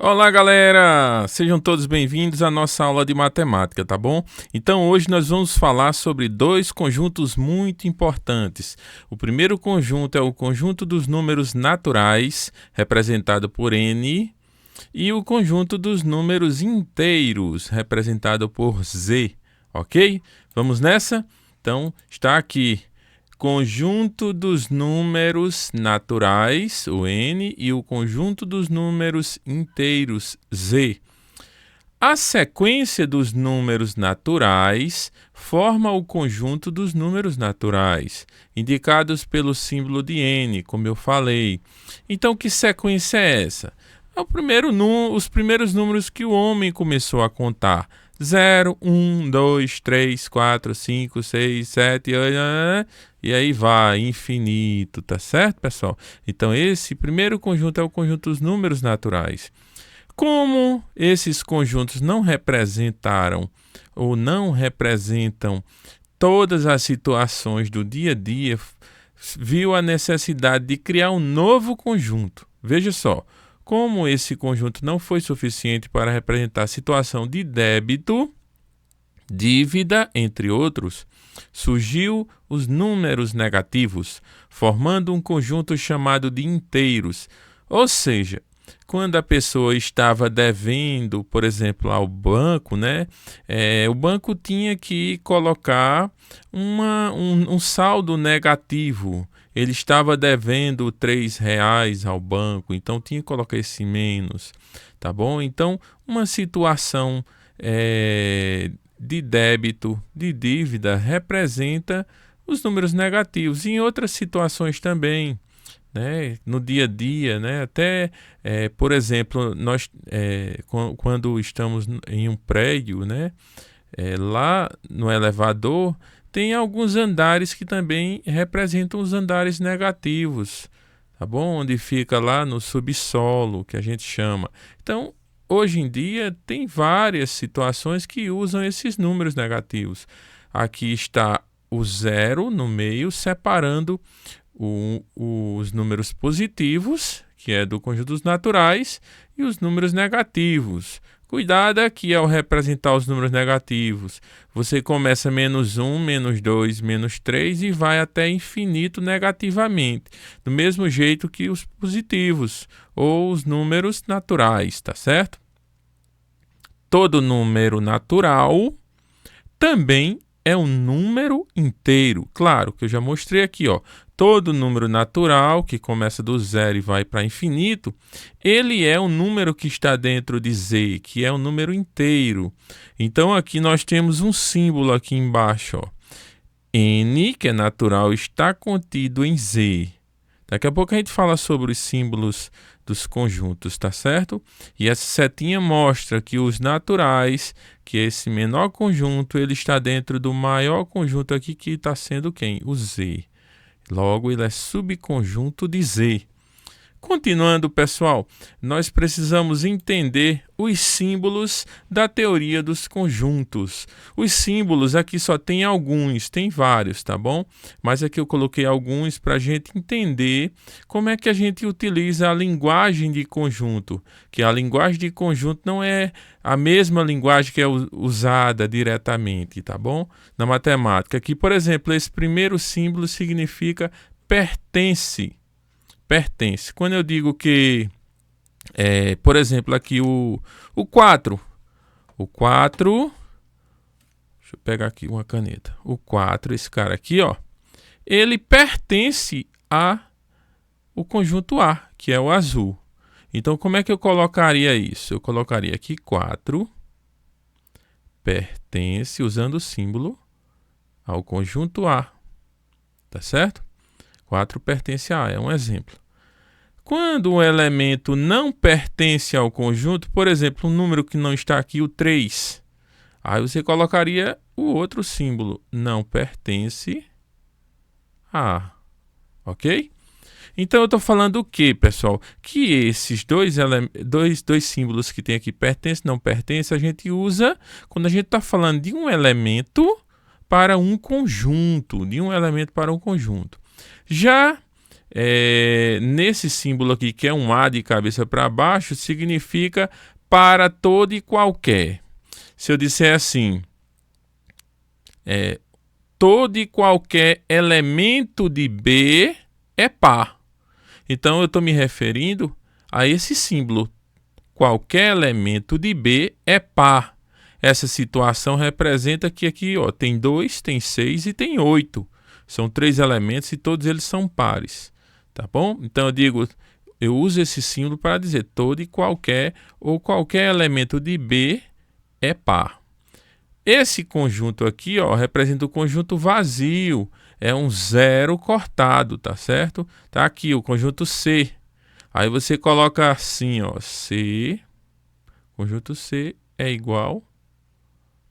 Olá, galera! Sejam todos bem-vindos à nossa aula de matemática, tá bom? Então, hoje nós vamos falar sobre dois conjuntos muito importantes. O primeiro conjunto é o conjunto dos números naturais, representado por n, e o conjunto dos números inteiros, representado por z, ok? Vamos nessa? Então, está aqui. Conjunto dos números naturais, o n, e o conjunto dos números inteiros, z. A sequência dos números naturais forma o conjunto dos números naturais, indicados pelo símbolo de n, como eu falei. Então, que sequência é essa? É os primeiros números que o homem começou a contar. 0, 1, 2, 3, 4, 5, 6, 7, 8, e aí vai, infinito, tá certo, pessoal? Então, esse primeiro conjunto é o conjunto dos números naturais. Como esses conjuntos não representaram ou não representam todas as situações do dia a dia, viu a necessidade de criar um novo conjunto. Veja só. Como esse conjunto não foi suficiente para representar a situação de débito, dívida, entre outros, surgiu os números negativos, formando um conjunto chamado de inteiros. Ou seja, quando a pessoa estava devendo, por exemplo, ao banco, o banco tinha que colocar um saldo negativo. Ele estava devendo R$3 ao banco, então tinha que colocar esse menos, tá bom? Então, uma situação de débito, de dívida, representa os números negativos. E em outras situações também, no dia a dia, até, por exemplo, nós, quando estamos em um prédio, lá no elevador, tem alguns andares que também representam os andares negativos, tá bom? Onde fica lá no subsolo, que a gente chama. Então, hoje em dia, tem várias situações que usam esses números negativos. Aqui está o zero no meio, separando os números positivos, que é do conjunto dos naturais, e os números negativos. Cuidado aqui ao representar os números negativos. Você começa menos 1, menos 2, menos 3 e vai até infinito negativamente. Do mesmo jeito que os positivos ou os números naturais, tá certo? Todo número natural também é um número inteiro. Claro que eu já mostrei aqui, ó. Todo número natural que começa do zero e vai para infinito, ele é um número que está dentro de z, que é um número inteiro. Então aqui nós temos um símbolo aqui embaixo, ó. N, que é natural, está contido em z. Daqui a pouco a gente fala sobre os símbolos dos conjuntos, tá certo? E essa setinha mostra que os naturais, que esse menor conjunto, ele está dentro do maior conjunto aqui, que está sendo quem? O z. Logo, ele é subconjunto de z. Continuando, pessoal, nós precisamos entender os símbolos da teoria dos conjuntos. Os símbolos aqui só tem alguns, tem vários, tá bom? Mas aqui eu coloquei alguns para a gente entender como é que a gente utiliza a linguagem de conjunto. Que a linguagem de conjunto não é a mesma linguagem que é usada diretamente, tá bom? Na matemática. Aqui, por exemplo, esse primeiro símbolo significa pertence. Pertence. Quando eu digo que, por exemplo, aqui o 4. O 4, deixa eu pegar aqui uma caneta. O 4, esse cara aqui, ó, ele pertence ao conjunto A, que é o azul. Então, como é que eu colocaria isso? Eu colocaria aqui 4 pertence, usando o símbolo, ao conjunto A. Tá certo? 4 pertence a A, é um exemplo. Quando um elemento não pertence ao conjunto, por exemplo, um número que não está aqui, o 3, aí você colocaria o outro símbolo, não pertence a A, ok? Então eu estou falando o que, pessoal? Que esses dois símbolos que tem aqui, pertence, não pertence, a gente usa quando a gente está falando de um elemento para um conjunto, Já nesse símbolo aqui, que é um A de cabeça para baixo, significa para todo e qualquer. Se eu disser assim, todo e qualquer elemento de B é par. Então, eu estou me referindo a esse símbolo. Qualquer elemento de B é par. Essa situação representa que aqui tem 2, tem 6 e tem 8. São 3 elementos e todos eles são pares. Tá bom? Então, eu uso esse símbolo para dizer todo e qualquer ou qualquer elemento de B é par. Esse conjunto aqui, representa o conjunto vazio. É um zero cortado, tá certo? Tá aqui o conjunto C. Aí você coloca assim, C, conjunto C é igual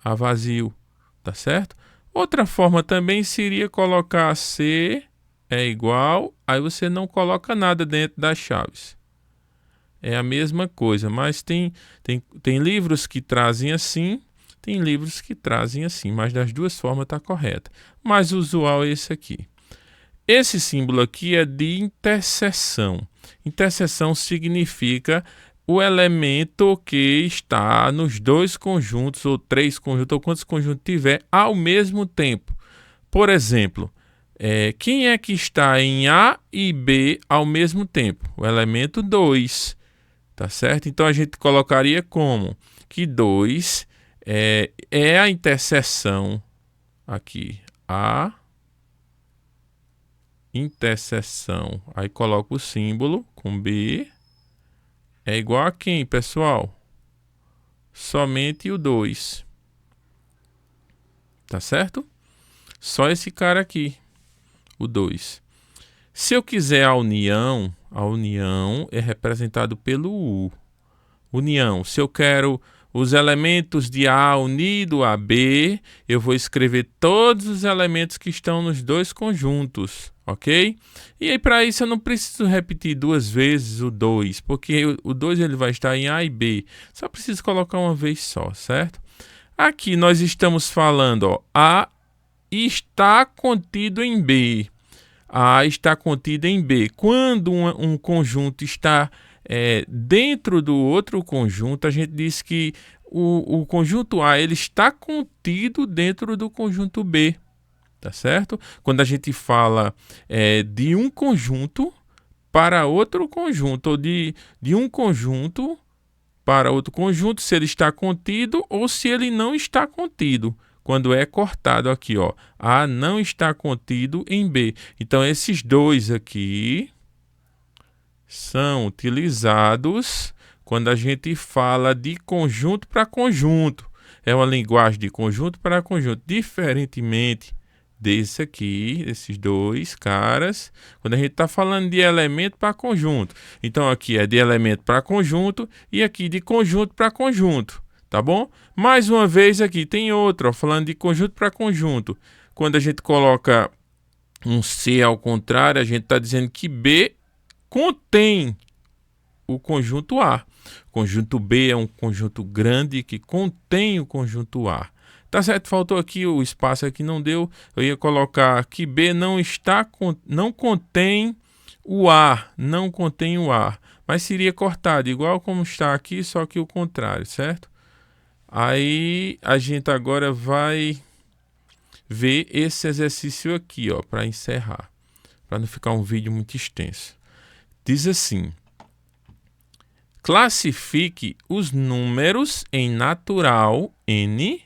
a vazio, tá certo? Outra forma também seria colocar C é igual, aí você não coloca nada dentro das chaves. É a mesma coisa, mas tem livros que trazem assim, tem livros que trazem assim, mas das duas formas está correta. Mais usual é esse aqui. Esse símbolo aqui é de interseção. Interseção significa o elemento que está nos 2 conjuntos, ou 3 conjuntos, ou quantos conjuntos tiver, ao mesmo tempo. Por exemplo, quem é que está em A e B ao mesmo tempo? O elemento 2, tá certo? Então, a gente colocaria como que 2 é a interseção aqui, A, interseção, aí coloco o símbolo com B, é igual a quem, pessoal? Somente o 2, tá certo? Só esse cara aqui, o 2. Se eu quiser a união é representado pelo U. União, se eu quero os elementos de A unido a B, eu vou escrever todos os elementos que estão nos 2 conjuntos, ok? E aí, para isso, eu não preciso repetir 2 vezes o 2, porque o 2 ele vai estar em A e B. Só preciso colocar uma vez só, certo? Aqui nós estamos falando, A está contido em B. A está contido em B. Quando um conjunto está dentro do outro conjunto, a gente diz que o conjunto A ele está contido dentro do conjunto B, tá certo? Quando a gente fala de um conjunto para outro conjunto, ou de um conjunto para outro conjunto, se ele está contido ou se ele não está contido. Quando é cortado aqui, A não está contido em B. Então, esses 2 aqui são utilizados quando a gente fala de conjunto para conjunto. É uma linguagem de conjunto para conjunto, diferentemente desse aqui, esses 2 caras, quando a gente está falando de elemento para conjunto. Então, aqui é de elemento para conjunto e aqui de conjunto para conjunto, tá bom? Mais uma vez aqui tem outra, falando de conjunto para conjunto. Quando a gente coloca um C ao contrário, a gente está dizendo que B contém o conjunto A. O conjunto B é um conjunto grande que contém o conjunto A. Tá certo? Faltou aqui o espaço aqui, não deu. Eu ia colocar que B não contém o A, não contém o A. Mas seria cortado, igual como está aqui, só que o contrário, certo? Aí a gente agora vai ver esse exercício aqui, para encerrar, para não ficar um vídeo muito extenso. Diz assim: classifique os números em natural N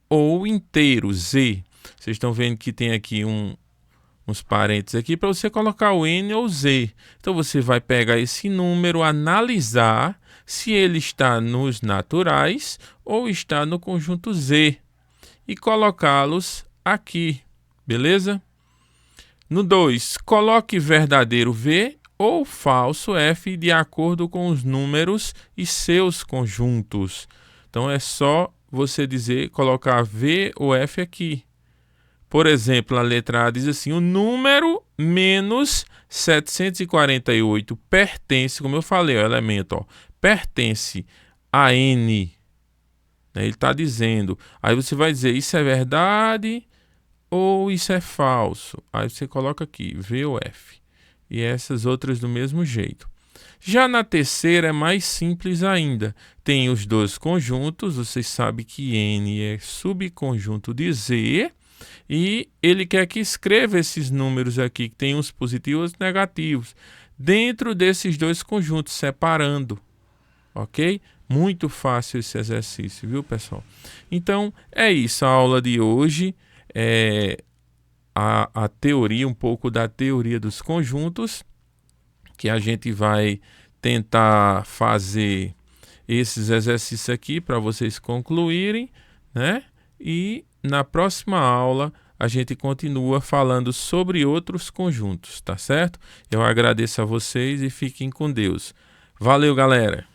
ou inteiro Z. Vocês estão vendo que tem aqui uns parênteses aqui para você colocar o N ou Z. Então você vai pegar esse número, analisar se ele está nos naturais ou está no conjunto Z e colocá-los aqui, beleza? No 2, coloque verdadeiro V ou falso F de acordo com os números e seus conjuntos. Então é só você colocar V ou F aqui. Por exemplo, a letra A diz assim: o número menos 748 pertence, como eu falei, o elemento, pertence a N. Ele está dizendo. Aí você vai dizer, isso é verdade ou isso é falso? Aí você coloca aqui, V ou F. e essas outras do mesmo jeito. Já na terceira é mais simples ainda. Tem os dois conjuntos, vocês sabem que N é subconjunto de Z, e ele quer que escreva esses números aqui, que tem uns positivos e negativos, dentro desses dois conjuntos, separando. Ok? Muito fácil esse exercício, viu, pessoal? Então, é isso. A aula de hoje é a teoria, um pouco da teoria dos conjuntos, que a gente vai tentar fazer esses exercícios aqui para vocês concluírem, né? E na próxima aula a gente continua falando sobre outros conjuntos, tá certo? Eu agradeço a vocês e fiquem com Deus. Valeu, galera!